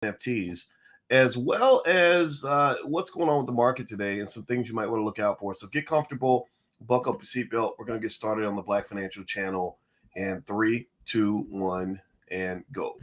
NFTs, as well as what's going on with the market today and some things you might want to look out for. So get comfortable, buckle up your seatbelt. We're going to get started on the Black Financial Channel in three, two, one, and go.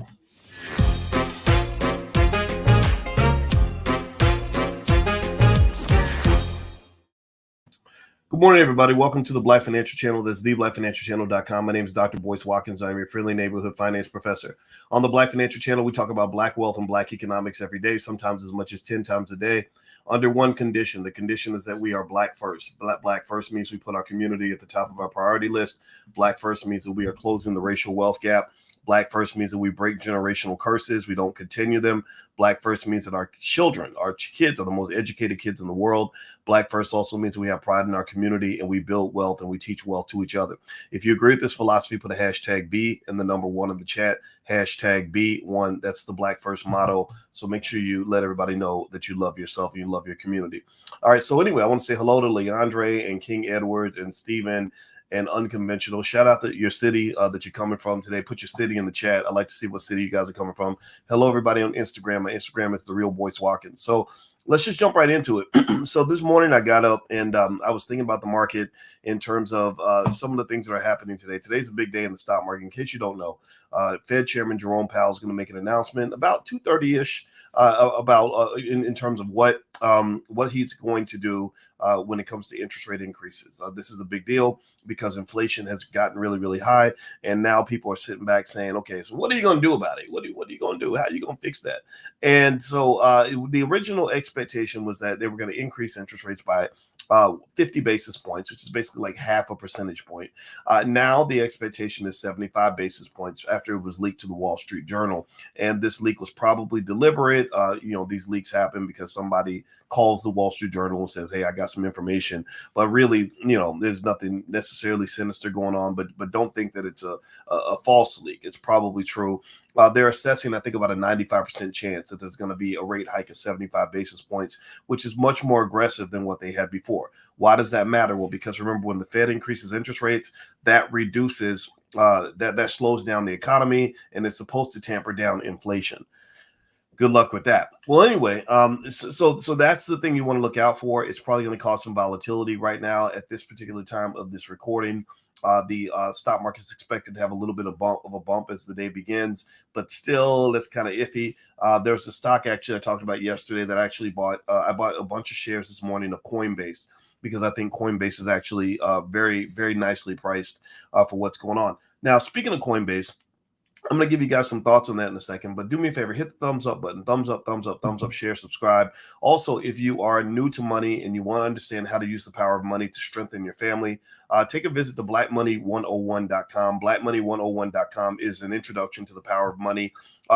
Good morning, everybody. Welcome to the Black Financial Channel. That's theblackfinancialchannel.com. My name is Dr. Boyce Watkins. I'm your friendly neighborhood finance professor. On the Black Financial Channel, we talk about Black wealth and Black economics every day, sometimes as much as 10 times a day, under one condition. The condition is that we are Black first. Black first means we put our community at the top of our priority list. Black first means that we are closing the racial wealth gap. Black first means that we break generational curses. We don't continue them. Black first means that our children, our kids are the most educated kids in the world. Black first also means we have pride in our community and we build wealth and we teach wealth to each other. If you agree with this philosophy, put a hashtag B and the number one in the chat. Hashtag B1. That's the Black First motto. So make sure you let everybody know that you love yourself and you love your community. All right. So anyway, I want to say hello to Leandre and King Edwards and Stephen and Unconventional. Shout out to your city that you're coming from today. Put your city in the chat. I'd like to see what city you guys are coming from. Hello, everybody on Instagram. My Instagram is The Real Boyce Watkins. So let's just jump right into it. So this morning I got up and I was thinking about the market in terms of some of the things that are happening today. Today's a big day in the stock market. In case you don't know, Fed Chairman Jerome Powell is going to make an announcement about 2:30ish in terms of what he's going to do when it comes to interest rate increases. This is a big deal because inflation has gotten really, really high, and now people are sitting back saying, "Okay, so what are you going to do about it? What are you going to do? How are you going to fix that?" And so the original expectation was that they were going to increase interest rates by 50 basis points, which is basically like half a percentage point. Now the expectation is 75 basis points after it was leaked to the Wall Street Journal. And this leak was probably deliberate. These leaks happen because somebody calls the Wall Street Journal and says, "Hey, I got some information." But really, there's nothing necessarily sinister going on. But don't think that it's a false leak. It's probably true. They're assessing, I think, about a 95% chance that there's going to be a rate hike of 75 basis points, which is much more aggressive than what they had before. Why does that matter? Well, because remember, when the Fed increases interest rates, that reduces, that slows down the economy, and it's supposed to tamper down inflation. Good luck with that. Well, anyway, so that's the thing you want to look out for. It's probably going to cause some volatility right now at this particular time of this recording. The stock market is expected to have a little bit of a bump as the day begins, but still, that's kind of iffy. There's a stock actually I talked about yesterday that I actually bought. I bought a bunch of shares this morning of Coinbase because I think Coinbase is actually very, very nicely priced for what's going on. Now, speaking of Coinbase, I'm going to give you guys some thoughts on that in a second, but do me a favor, hit the thumbs up button, thumbs up, share, subscribe. Also, if you are new to money and you want to understand how to use the power of money to strengthen your family, take a visit to blackmoney101.com. Blackmoney101.com is an introduction to the power of money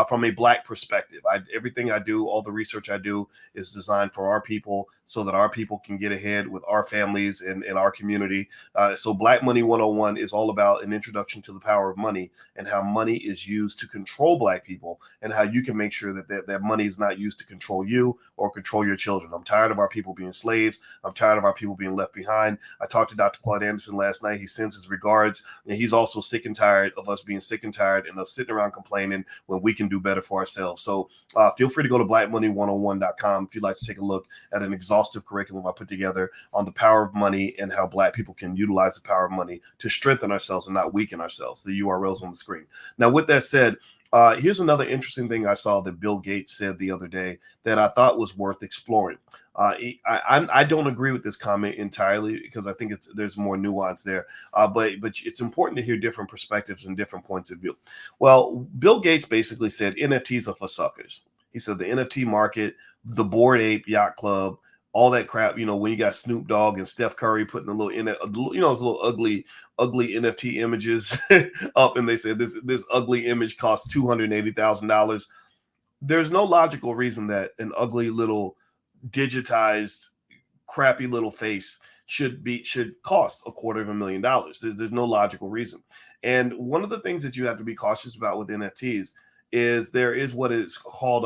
from a Black perspective. Everything I do, all the research I do is designed for our people so that our people can get ahead with our families and our community. So Black Money 101 is all about an introduction to the power of money and how money is used to control Black people and how you can make sure that money is not used to control you or control your children. I'm tired of our people being slaves. I'm tired of our people being left behind. I talked to Dr. Claude Anderson last night. He sends his regards, and he's also sick and tired of us being sick and tired and us sitting around complaining when we can do better for ourselves. So feel free to go to blackmoney101.com if you'd like to take a look at an exhaustive curriculum I put together on the power of money and how Black people can utilize the power of money to strengthen ourselves and not weaken ourselves. The URL's on the screen. Now, with that said, here's another interesting thing I saw that Bill Gates said the other day that I thought was worth exploring. I don't agree with this comment entirely because I think there's more nuance there. But it's important to hear different perspectives and different points of view. Well, Bill Gates basically said NFTs are for suckers. He said the NFT market, the Bored Ape Yacht Club, all that crap, when you got Snoop Dogg and Steph Curry putting a little those little ugly NFT images up, and they said this ugly image costs $280,000. There's no logical reason that an ugly little digitized crappy little face should cost $250,000. There's no logical reason. And one of the things that you have to be cautious about with NFTs is there is what is called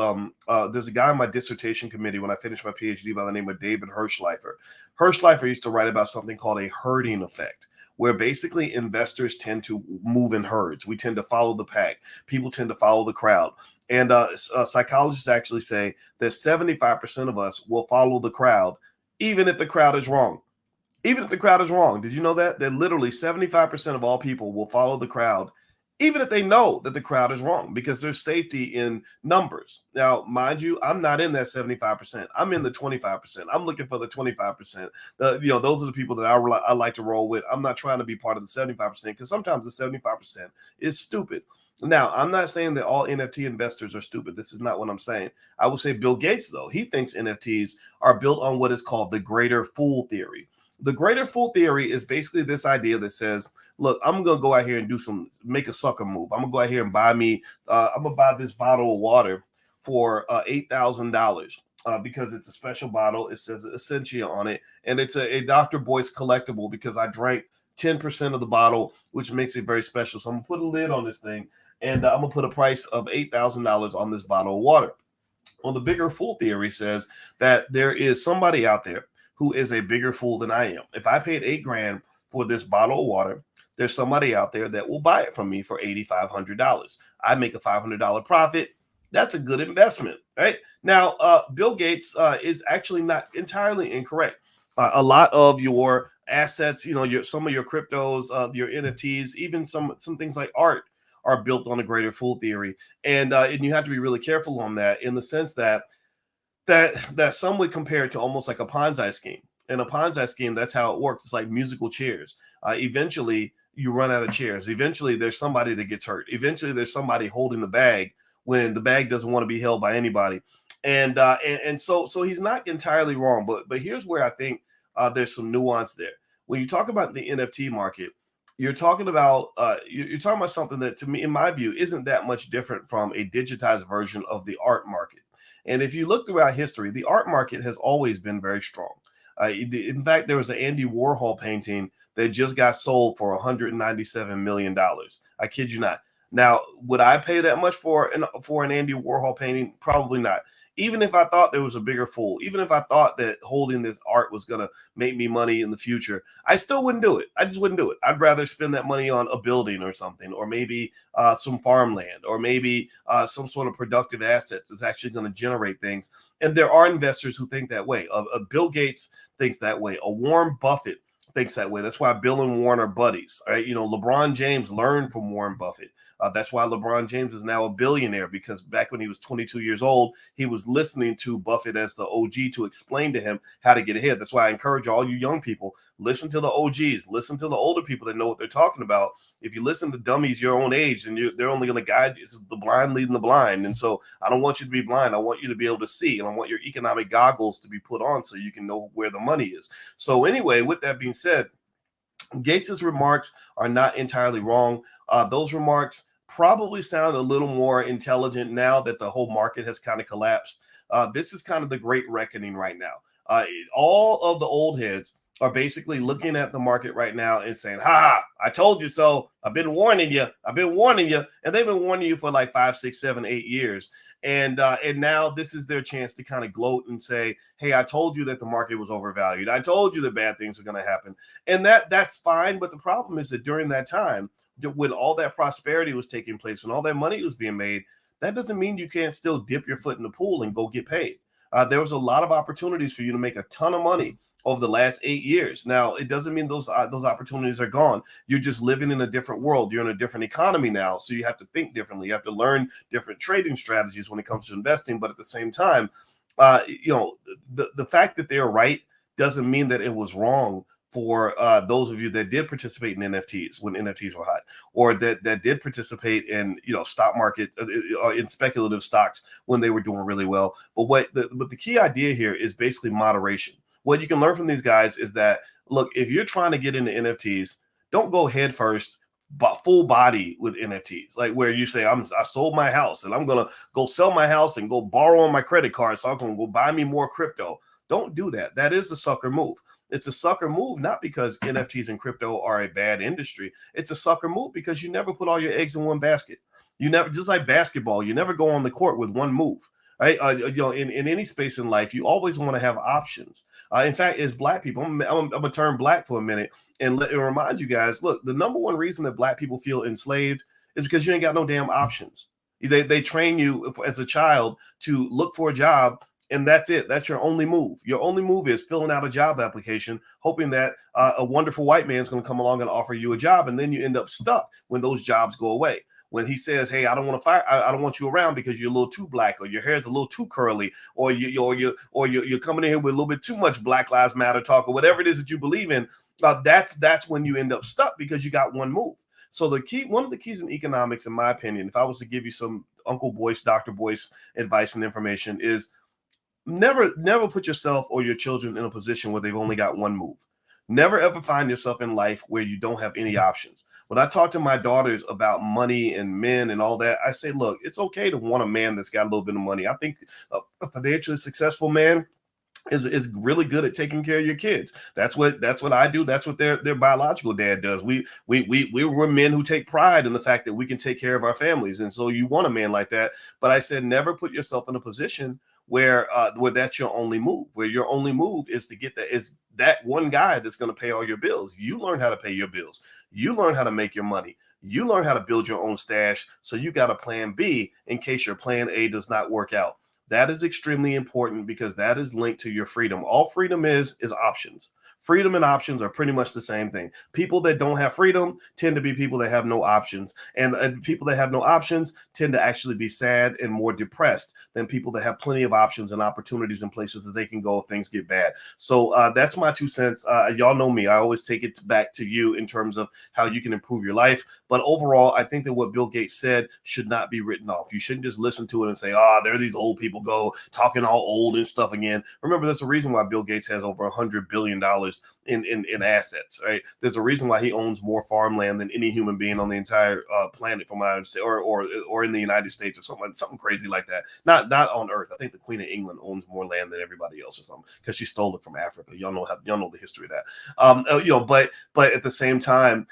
there's a guy on my dissertation committee when I finished my PhD by the name of David Hirschleifer. Hirschleifer used to write about something called a herding effect, where basically investors tend to move in herds. We tend to follow the pack. People tend to follow the crowd. And psychologists actually say that 75% of us will follow the crowd, even if the crowd is wrong. Even if the crowd is wrong. Did you know that? That literally 75% of all people will follow the crowd, even if they know that the crowd is wrong, because there's safety in numbers. Now, mind you, I'm not in that 75%. I'm in the 25%. I'm looking for the 25%. Those are the people that I like to roll with. I'm not trying to be part of the 75% because sometimes the 75% is stupid. Now, I'm not saying that all NFT investors are stupid. This is not what I'm saying. I will say Bill Gates, though, he thinks NFTs are built on what is called the greater fool theory. The greater fool theory is basically this idea that says, look, I'm going to go out here and make a sucker move. I'm going to go out here and I'm going to buy this bottle of water for $8,000 because it's a special bottle. It says Essentia on it. And it's a Dr. Boyce collectible because I drank 10% of the bottle, which makes it very special. So I'm going to put a lid on this thing and I'm going to put a price of $8,000 on this bottle of water. Well, the bigger fool theory says that there is somebody out there who is a bigger fool than I am. If I paid $8,000 for this bottle of water, there's somebody out there that will buy it from me for $8,500. I make a $500 profit. That's a good investment, right? Now, Bill Gates is actually not entirely incorrect. A lot of your assets, some of your cryptos, your NFTs, even some things like art are built on a greater fool theory, and you have to be really careful on that in the sense that some would compare it to almost like a Ponzi scheme. In a Ponzi scheme, that's how it works. It's like musical chairs. Eventually, you run out of chairs. Eventually, there's somebody that gets hurt. Eventually, there's somebody holding the bag when the bag doesn't want to be held by anybody. And so he's not entirely wrong. But here's where I think there's some nuance there. When you talk about the NFT market, you're talking about something that, to me, in my view, isn't that much different from a digitized version of the art market. And if you look throughout history, the art market has always been very strong. In fact, there was an Andy Warhol painting that just got sold for $197 million. I kid you not. Now, would I pay that much for an Andy Warhol painting? Probably not. Even if I thought there was a bigger fool, even if I thought that holding this art was going to make me money in the future, I still wouldn't do it. I just wouldn't do it. I'd rather spend that money on a building or something, or maybe some farmland, or maybe some sort of productive asset that's actually going to generate things. And there are investors who think that way. Bill Gates thinks that way. A Warren Buffett thinks that way. That's why Bill and Warren are buddies, right? LeBron James learned from Warren Buffett. That's why LeBron James is now a billionaire, because back when he was 22 years old, he was listening to Buffett as the OG to explain to him how to get ahead. That's why I encourage all you young people, listen to the OGs, listen to the older people that know what they're talking about. If you listen to dummies your own age, and they're only going to guide you. It's the blind leading the blind. And so I don't want you to be blind. I want you to be able to see, and I want your economic goggles to be put on so you can know where the money is. So anyway, with that being said, Gates's remarks are not entirely wrong. Those remarks probably sound a little more intelligent now that the whole market has kind of collapsed. This is kind of the great reckoning right now. All of the old heads are basically looking at the market right now and saying, "Ha, I told you so. I've been warning you. I've been warning you." And they've been warning you for like 5, 6, 7, 8 years. And now this is their chance to kind of gloat and say, "Hey, I told you that the market was overvalued. I told you that bad things were going to happen." And that's fine. But the problem is that during that time, when all that prosperity was taking place and all that money was being made, that doesn't mean you can't still dip your foot in the pool and go get paid. There was a lot of opportunities for you to make a ton of money over the last 8 years. Now, it doesn't mean those opportunities are gone. You're just living in a different world. You're in a different economy now, so you have to think differently. You have to learn different trading strategies when it comes to investing. But at the same time, the fact that they're right doesn't mean that it was wrong for those of you that did participate in NFTs when NFTs were hot, or that did participate in stock market in speculative stocks when they were doing really well. But the key idea here is basically moderation. What you can learn from these guys is that, look, if you're trying to get into NFTs, don't go head first, but full body with NFTs, like where you say, I sold my house and I'm gonna go sell my house and go borrow on my credit card, so I'm gonna go buy me more crypto. Don't do that. That is the sucker move. It's a sucker move, not because NFTs and crypto are a bad industry. It's a sucker move because you never put all your eggs in one basket. You never, just like basketball, you never go on the court with one move. Right? In any space in life, you always want to have options. In fact, as Black people, I'm gonna turn Black for a minute and remind you guys. Look, the number one reason that Black people feel enslaved is because you ain't got no damn options. They train you as a child to look for a job, and that's it. That's your only move. Your only move is filling out a job application, hoping that a wonderful white man is going to come along and offer you a job, and then you end up stuck when those jobs go away. When he says, "Hey, I don't want to fire, I don't want you around because you're a little too black, or your hair is a little too curly, or you're coming in here with a little bit too much Black Lives Matter talk, or whatever it is that you believe in," that's when you end up stuck because you got one move. So one of the keys in economics, in my opinion, if I was to give you some Uncle Boyce, Dr. Boyce advice and information, is never put yourself or your children in a position where they've only got one move. Never ever find yourself in life where you don't have any options. When I talk to my daughters about money and men and all that, I say, look, it's okay to want a man that's got a little bit of money. I think a financially successful man is really good at taking care of your kids. That's what I do. That's what their biological dad does. We're men who take pride in the fact that we can take care of our families, and so you want a man like that. But I said, never put yourself in a position where that's your only move. Where your only move is to get that one guy that's going to pay all your bills. You learn how to pay your bills. You learn how to make your money. You learn how to build your own stash. So you got a plan B in case your plan A does not work out. That is extremely important because that is linked to your freedom. All freedom is options. Freedom and options are pretty much the same thing. People that don't have freedom tend to be people that have no options. And people that have no options tend to actually be sad and more depressed than people that have plenty of options and opportunities and places that they can go if things get bad. So that's my 2 cents. Y'all know me. I always take it back to you in terms of how you can improve your life. But overall, I think that what Bill Gates said should not be written off. You shouldn't just listen to it and say, there are these old people go talking all old and stuff again. Remember, there's a reason why Bill Gates has over $100 billion in assets, right? There's a reason why he owns more farmland than any human being on the entire planet, from my understanding, or in the United States, or something crazy like that. Not on Earth. I think the Queen of England owns more land than everybody else or something because she stole it from Africa. Y'all know the history of that. But at the same time,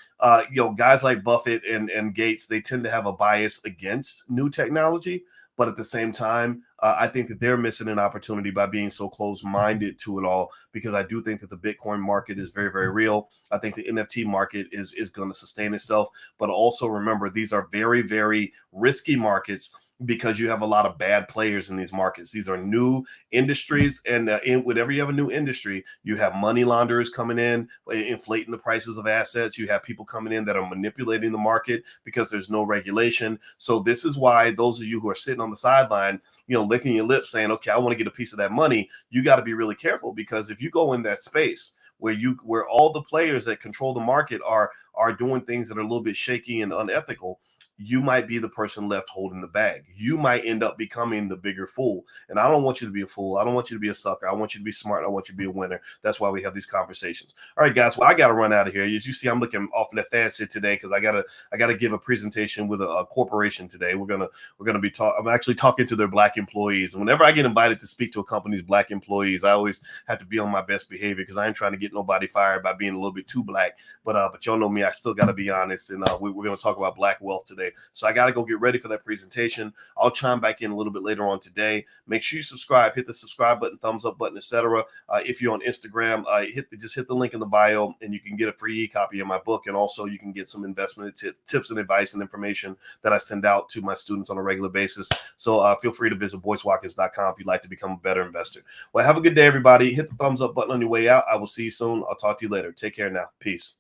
guys like Buffett and Gates, they tend to have a bias against new technology. But at the same time, I think that they're missing an opportunity by being so close-minded to it all, because I do think that the Bitcoin market is very, very real. I think the NFT market is going to sustain itself. But also remember, these are very, very risky markets because you have a lot of bad players in these markets. These are new industries, and whenever you have a new industry, you have money launderers coming in, inflating the prices of assets. You have people coming in that are manipulating the market because there's no regulation. So this is why those of you who are sitting on the sideline, licking your lips saying, okay, I want to get a piece of that money, you got to be really careful, because if you go in that space where all the players that control the market are doing things that are a little bit shaky and unethical, you might be the person left holding the bag. You might end up becoming the bigger fool. And I don't want you to be a fool. I don't want you to be a sucker. I want you to be smart. I want you to be a winner. That's why we have these conversations. All right, guys. Well, I got to run out of here. As you see, I'm looking awfully fancy today because I gotta give a presentation with a corporation today. We're gonna be I'm actually talking to their black employees. And whenever I get invited to speak to a company's black employees, I always have to be on my best behavior because I ain't trying to get nobody fired by being a little bit too black. But y'all know me. I still got to be honest. And we're going to talk about black wealth today. So I got to go get ready for that presentation. I'll chime back in a little bit later on today. Make sure you subscribe, hit the subscribe button, thumbs up button, etc. If you're on Instagram, just hit the link in the bio and you can get a free copy of my book. And also you can get some investment tips and advice and information that I send out to my students on a regular basis. So feel free to visit boycewatkins.com if you'd like to become a better investor. Well, have a good day, everybody. Hit the thumbs up button on your way out. I will see you soon. I'll talk to you later. Take care now. Peace.